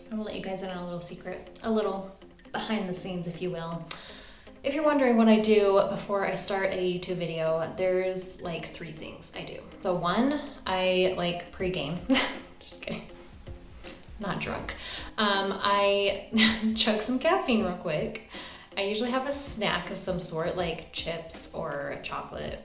I'm gonna let you guys in on a little secret, a little behind the scenes, if you will. If you're wondering what I do before I start a YouTube video, there's like 3 things I do. So 1, I like pre-game. Just kidding. Not drunk. I chug some caffeine real quick. I usually have a snack of some sort, like chips or chocolate.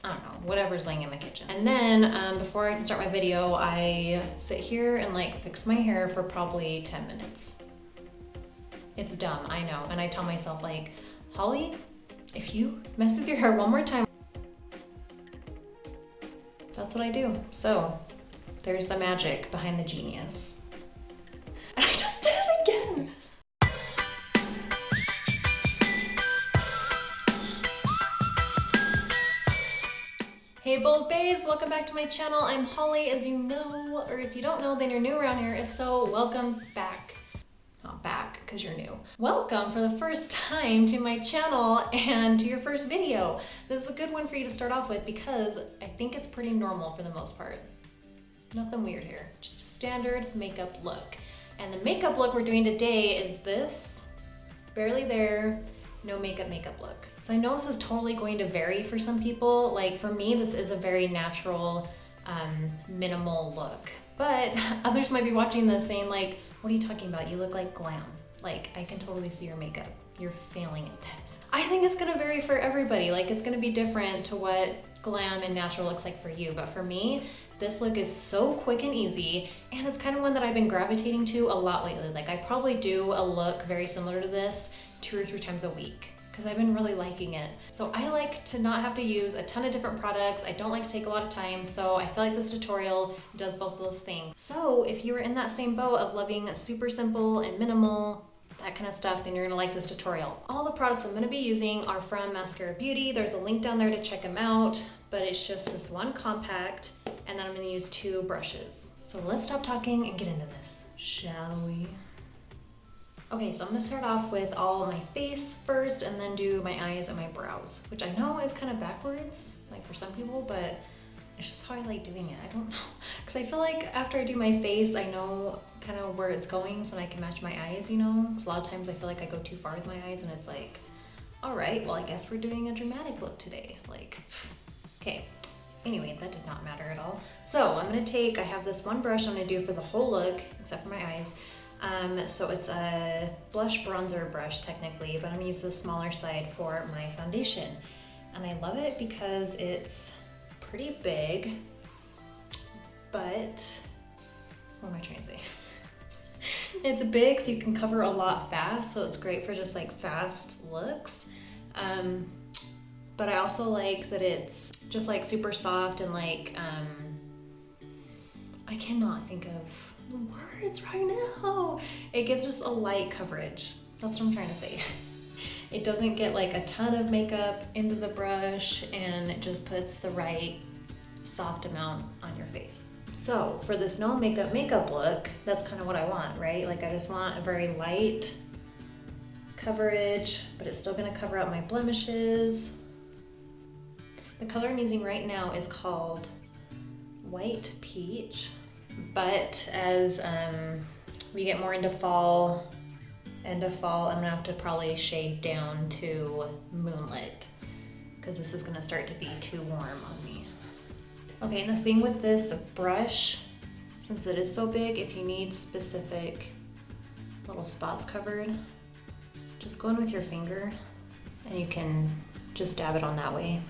I don't know, whatever's laying in my kitchen. And then before I can start my video, I sit here and like fix my hair for probably 10 minutes. It's dumb, I know. And I tell myself like, Holly, if you mess with your hair one more time, that's what I do. So there's the magic behind the genius. And I just did it again. Hey Bold Bays, welcome back to my channel. I'm Holly, as you know, or if you don't know, then you're new around here. If so, welcome back. Not back, because you're new. Welcome for the first time to my channel and to your first video. This is a good one for you to start off with because I think it's pretty normal for the most part. Nothing weird here, just a standard makeup look. And the makeup look we're doing today is this, barely there, no makeup look. So I know this is totally going to vary for some people. Like for me, this is a very natural, minimal look. But others might be watching this saying like, what are you talking about? You look like glam. Like I can totally see your makeup. You're failing at this. I think it's gonna vary for everybody. Like it's gonna be different to what glam and natural looks like for you. But for me, this look is so quick and easy, and it's kind of one that I've been gravitating to a lot lately. Like I probably do a look very similar to this 2 or 3 times a week because I've been really liking it. So I like to not have to use a ton of different products. I don't like to take a lot of time, so I feel like this tutorial does both those things. So if you were in that same boat of loving super simple and minimal, that kind of stuff, then you're gonna like this tutorial. All the products I'm gonna be using are from Maskcara Beauty. There's a link down there to check them out, but it's just this one compact, and then I'm gonna use 2 brushes. So let's stop talking and get into this, shall we? Okay, so I'm gonna start off with all my face first and then do my eyes and my brows, which I know is kind of backwards, like for some people, but it's just how I like doing it. I don't know, because I feel like after I do my face, I know kind of where it's going so I can match my eyes, you know? Because a lot of times I feel like I go too far with my eyes and it's like, all right, well, I guess we're doing a dramatic look today. Like, okay. Anyway, that did not matter at all. So I'm gonna take, I have this one brush I'm gonna do for the whole look, except for my eyes. So it's a blush bronzer brush technically, but I'm gonna use the smaller side for my foundation. And I love it because it's pretty big, but what am I trying to say? It's big so you can cover a lot fast, so it's great for just like fast looks. But I also like that it's just like super soft and like, I cannot think of the words right now. It gives just a light coverage. That's what I'm trying to say. It doesn't get like a ton of makeup into the brush, and it just puts the right soft amount on your face. So for this no makeup look, that's kind of what I want, right? Like I just want a very light coverage, but it's still gonna cover up my blemishes. The color I'm using right now is called White Peach, but as we get more into fall, I'm gonna have to probably shade down to Moonlit because this is gonna start to be too warm on me. Okay, and the thing with this brush, since it is so big, if you need specific little spots covered, just go in with your finger and you can just dab it on that way.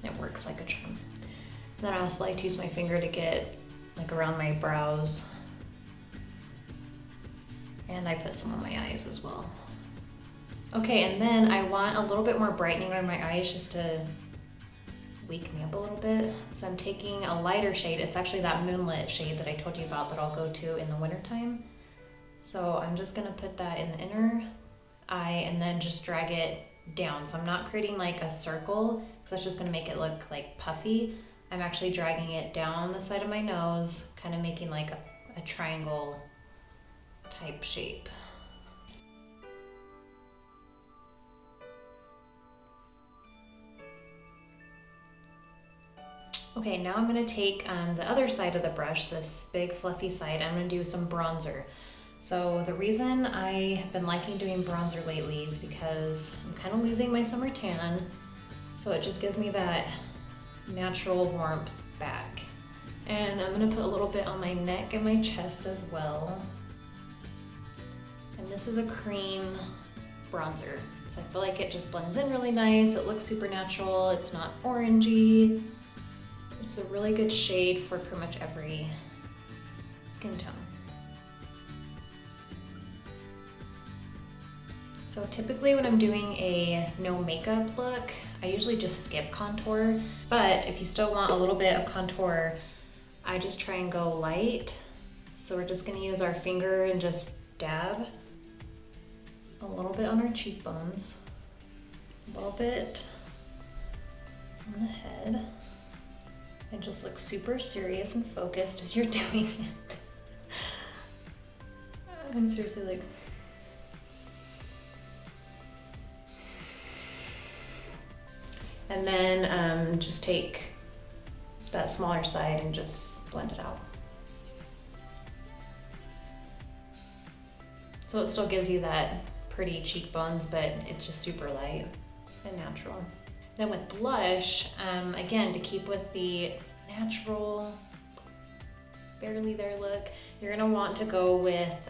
It works like a charm. And then I also like to use my finger to get like around my brows. And I put some on my eyes as well. Okay, and then I want a little bit more brightening on my eyes just to wake me up a little bit. So I'm taking a lighter shade. It's actually that Moonlit shade that I told you about that I'll go to in the wintertime. So I'm just gonna put that in the inner eye and then just drag it down. So I'm not creating like a circle because that's just gonna make it look like puffy. I'm actually dragging it down the side of my nose, kind of making like a triangle type shape. Okay, now I'm gonna take the other side of the brush, this big fluffy side, I'm gonna do some bronzer. So the reason I have been liking doing bronzer lately is because I'm kind of losing my summer tan. So it just gives me that natural warmth back. And I'm gonna put a little bit on my neck and my chest as well. And this is a cream bronzer. So I feel like it just blends in really nice. It looks super natural. It's not orangey. It's a really good shade for pretty much every skin tone. So typically when I'm doing a no makeup look, I usually just skip contour. But if you still want a little bit of contour, I just try and go light. So we're just gonna use our finger and just dab a little bit on our cheekbones, a little bit on the head, and just look super serious and focused as you're doing it. I'm seriously like, and then just take that smaller side and just blend it out. So it still gives you that pretty cheekbones, but it's just super light and natural. Then with blush, again, to keep with the natural, barely there look, you're gonna want to go with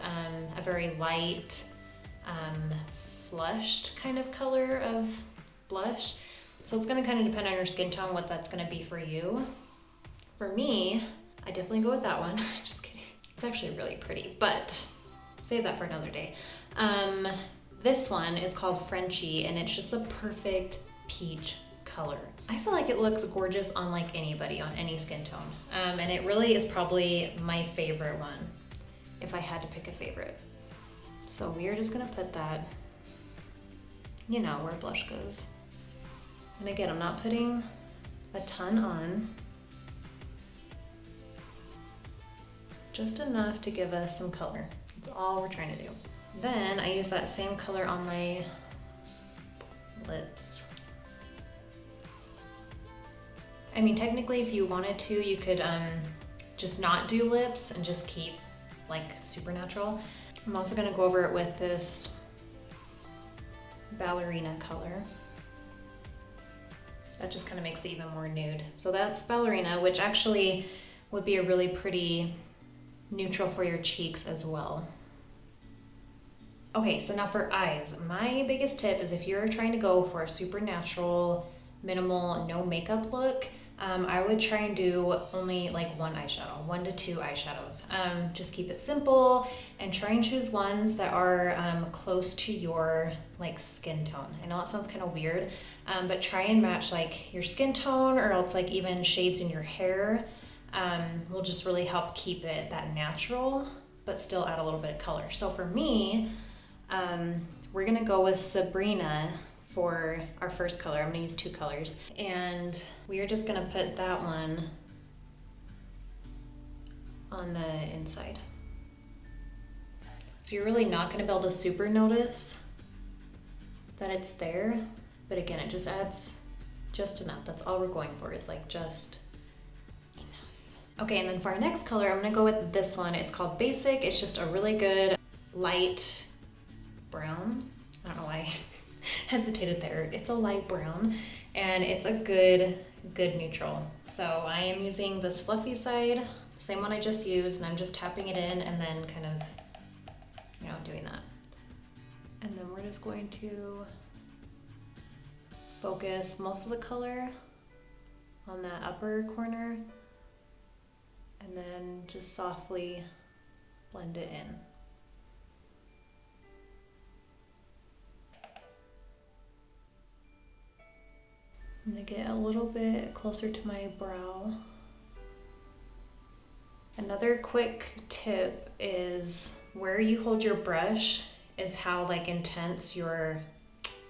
a very light, flushed kind of color of blush. So it's gonna kind of depend on your skin tone, what that's gonna be for you. For me, I definitely go with that one. Just kidding. It's actually really pretty, but save that for another day. This one is called Frenchie, and it's just a perfect peach color. I feel like it looks gorgeous on like anybody, on any skin tone. And it really is probably my favorite one, if I had to pick a favorite. So we are just gonna put that, you know, where blush goes. And again, I'm not putting a ton on. Just enough to give us some color. That's all we're trying to do. Then I use that same color on my lips. I mean, technically if you wanted to, you could just not do lips and just keep like super natural. I'm also gonna go over it with this ballerina color. That just kind of makes it even more nude. So that's ballerina, which actually would be a really pretty neutral for your cheeks as well. Okay, so now for eyes, my biggest tip is if you're trying to go for a super natural, minimal, no makeup look, I would try and do only like one eyeshadow, 1 to 2 eyeshadows. Just keep it simple and try and choose ones that are close to your like skin tone. I know that sounds kind of weird, but try and match like your skin tone, or else like even shades in your hair will just really help keep it that natural, but still add a little bit of color. So for me, we're gonna go with Sabrina for our first color. I'm gonna use 2 colors, and we are just gonna put that one on the inside. So you're really not gonna be able to super notice that it's there, but again, it just adds just enough. That's all we're going for, is like just enough. Okay, and then for our next color, I'm gonna go with this one. It's called Basic. It's just a really good light brown. I don't know why I hesitated there. It's a light brown, and it's a good neutral. So I am using this fluffy side, same one I just used, and I'm just tapping it in and then kind of, you know, doing that. And then we're just going to focus most of the color on that upper corner, and then just softly blend it in. I'm gonna get a little bit closer to my brow. Another quick tip is where you hold your brush is how like intense your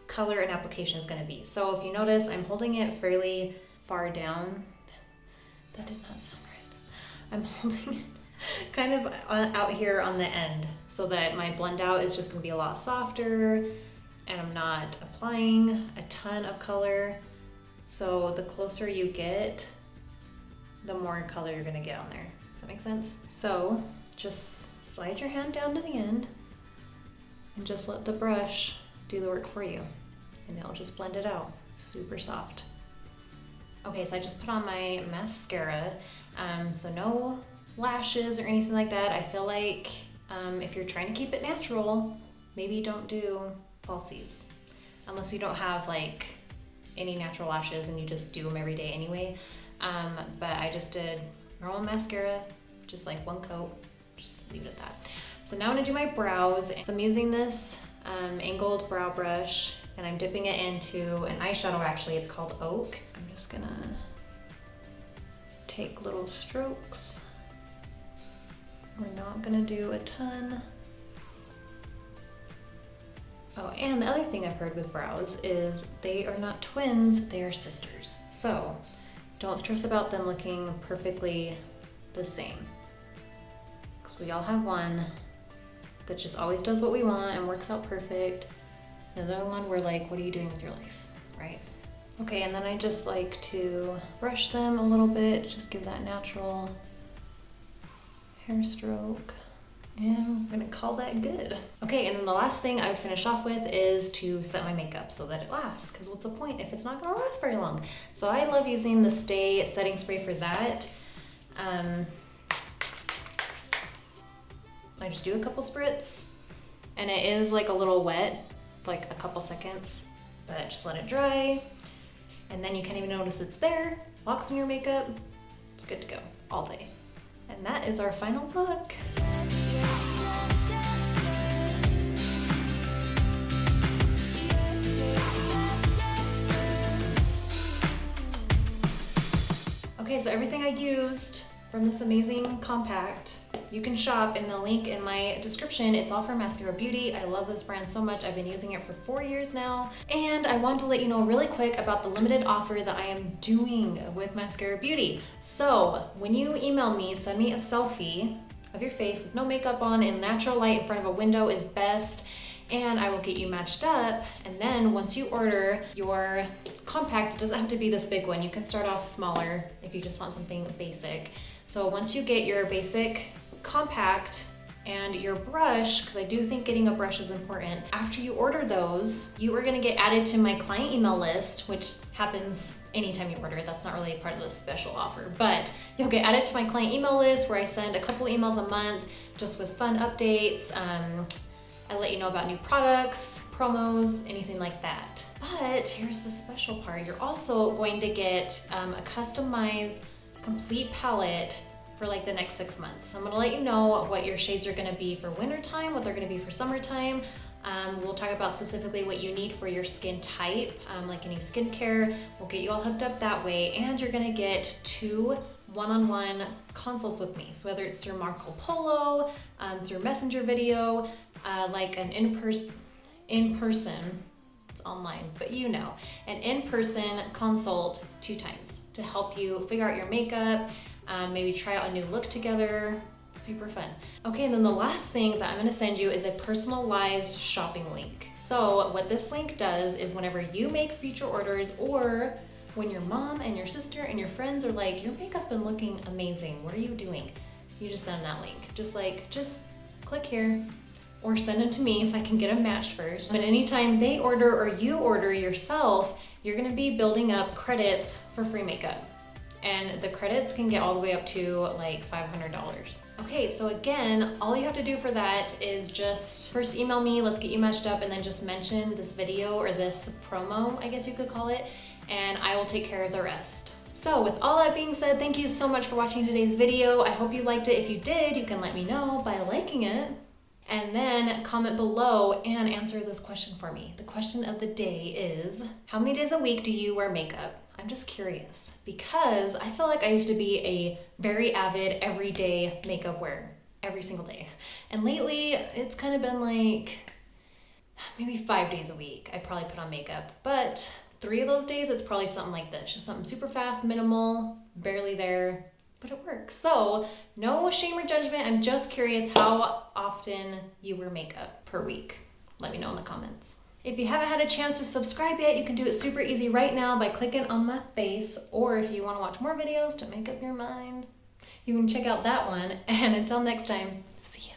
color and application is gonna be. So if you notice, I'm holding it fairly far down. That did not sound right. I'm holding it kind of out here on the end so that my blend out is just gonna be a lot softer, and I'm not applying a ton of color. So the closer you get, the more color you're gonna get on there. Does that make sense? So just slide your hand down to the end and just let the brush do the work for you. And it'll just blend it out. It's super soft. Okay, so I just put on my mascara. So no lashes or anything like that. I feel like if you're trying to keep it natural, maybe don't do falsies. Unless you don't have like any natural lashes and you just do them every day anyway. But I just did normal mascara, just like one coat, just leave it at that. So now I'm gonna do my brows. So I'm using this angled brow brush and I'm dipping it into an eyeshadow, actually. It's called Oak. I'm just gonna take little strokes. We're not gonna do a ton. Oh, and the other thing I've heard with brows is they are not twins, they are sisters. So don't stress about them looking perfectly the same. Because we all have one that just always does what we want and works out perfect. The other one, we're like, what are you doing with your life, right? Okay, and then I just like to brush them a little bit, just give that natural hair stroke. And I'm gonna call that good. Okay, and then the last thing I would finish off with is to set my makeup so that it lasts, because what's the point if it's not gonna last very long? So I love using the Stay setting spray for that. I just do a couple spritz, and it is like a little wet, like a couple seconds, but just let it dry, and then you can't even notice it's there. Locks in your makeup, it's good to go all day. And that is our final look. Okay, so everything I used from this amazing compact, you can shop in the link in my description. It's all from Maskcara Beauty. I love this brand so much. I've been using it for 4 years now. And I wanted to let you know really quick about the limited offer that I am doing with Maskcara Beauty. So when you email me, send me a selfie of your face with no makeup on in natural light in front of a window is best. And I will get you matched up. And then once you order your compact, it doesn't have to be this big one. You can start off smaller if you just want something basic. So once you get your basic compact and your brush, because I do think getting a brush is important, after you order those, you are gonna get added to my client email list, which happens anytime you order. That's not really a part of the special offer, but you'll get added to my client email list where I send a couple emails a month just with fun updates. I let you know about new products, promos, anything like that. But here's the special part. You're also going to get a customized complete palette for like the next 6 months. So I'm gonna let you know what your shades are gonna be for wintertime, what they're gonna be for summertime. We'll talk about specifically what you need for your skin type, like any skincare. We'll get you all hooked up that way, and you're gonna get 2 one-on-one consults with me. So whether it's through Marco Polo, through Messenger video, like an in-person, it's online, but you know, an in-person consult 2 times to help you figure out your makeup, maybe try out a new look together. Super fun. Okay, and then the last thing that I'm gonna send you is a personalized shopping link. So what this link does is whenever you make future orders, or when your mom and your sister and your friends are like, your makeup's been looking amazing, what are you doing? You just send that link. Just click here, or send them to me so I can get them matched first. But anytime they order or you order yourself, you're gonna be building up credits for free makeup. And the credits can get all the way up to like $500. Okay, so again, all you have to do for that is just first email me, let's get you matched up, and then just mention this video or this promo, I guess you could call it, and I will take care of the rest. So with all that being said, thank you so much for watching today's video. I hope you liked it. If you did, you can let me know by liking it. And then comment below and answer this question for me. The question of the day is, how many days a week do you wear makeup? I'm just curious, because I feel like I used to be a very avid everyday makeup wearer every single day. And lately it's kind of been like maybe 5 days a week I probably put on makeup, but 3 of those days it's probably something like this, just something super fast, minimal, barely there, but it works. So no shame or judgment. I'm just curious how often you wear makeup per week. Let me know in the comments. If you haven't had a chance to subscribe yet, you can do it super easy right now by clicking on my face, or if you want to watch more videos to make up your mind, You can check out that one. And until next time, see ya.